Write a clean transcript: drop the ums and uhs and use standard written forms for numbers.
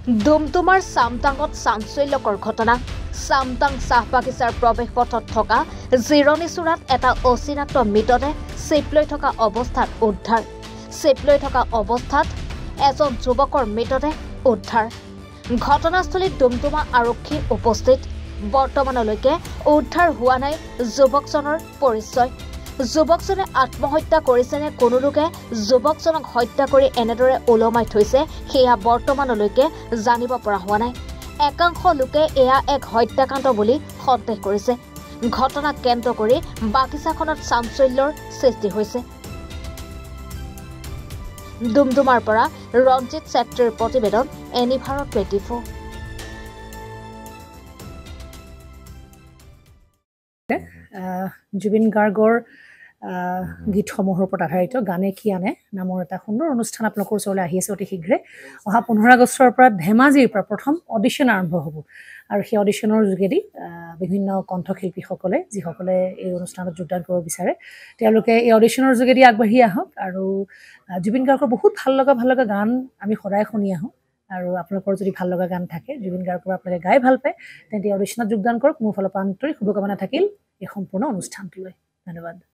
ডুমডুমাৰ চামটাঙত চাঞ্চল্যকৰ ঘটনা। চামটাং চাহ বাগিচাৰ প্ৰৱেশ পথত থকা জিৰণীচূড়াত এটা অচিনাক্ত মৃতদেহ চেপ লৈ থকা অৱস্থাত উদ্ধাৰ। চেপ লৈ থকা অৱস্থাত এজন যুৱকৰ মৃতদেহ উদ্ধাৰ। ঘটনাস্থলীত ডুমডুমা আৰক্ষী উপস্থিত। বৰ্তমানলৈকে উদ্ধাৰ হোৱা নাই যুৱকজনৰ পৰিচয়। যুৱকজনে আত্মহত্যা কৰিছে নে কোনো লোকে যুৱকজনক হত্যা কৰি এনেদৰে ওলমাই থৈছে সেয়া বৰ্তমানলৈকে জানিব পৰা হোৱা নাই। একাংশ লোকে এয়া এক হত্যাকাণ্ড বুলি সন্দেহ কৰিছে। ঘটনাক কেন্দ্ৰ কৰি বাগিচাখনত চাঞ্চল্যৰ সৃষ্টি হৈছে। ডুমডুমাৰ পৰা ৰঞ্জিত চেত্ৰীৰ প্ৰতিবেদন, এনিভাৰ 24। জুবিন গাৰ্গৰ গীতসমূহৰ ওপৰত আধাৰিত গানে কি আনে নামৰ এটা সুন্দৰ অনুষ্ঠান আপোনালোকৰ ওচৰলৈ আহি আছে অতি শীঘ্ৰে। অহা 15 আগষ্টৰ পৰা ধেমাজিৰ পৰা প্ৰথম অডিশ্যন আৰম্ভ হ'ব আৰু সেই অডিশ্যনৰ যোগেদি বিভিন্ন কণ্ঠশিল্পীসকলে যিসকলে এই অনুষ্ঠানত যোগদান কৰিব বিচাৰে তেওঁলোকে এই অডিশ্যনৰ যোগেদি আগবাঢ়ি আহক আৰু জুবিন গাৰ্গৰ বহুত ভাল লগা গান আমি সদায় শুনি আহোঁ। আৰু আপোনালোকৰ যদি ভাল লগা গান থাকে জুবিন গাৰ্গৰ আপোনালোকে গাই ভাল পায় তেন্তে অডিশ্যনত যোগদান কৰক। মোৰ ফালৰ পৰা আন্তৰিক শুভকামনা থাকিল এই সম্পূৰ্ণ অনুষ্ঠানটোলৈ। ধন্যবাদ।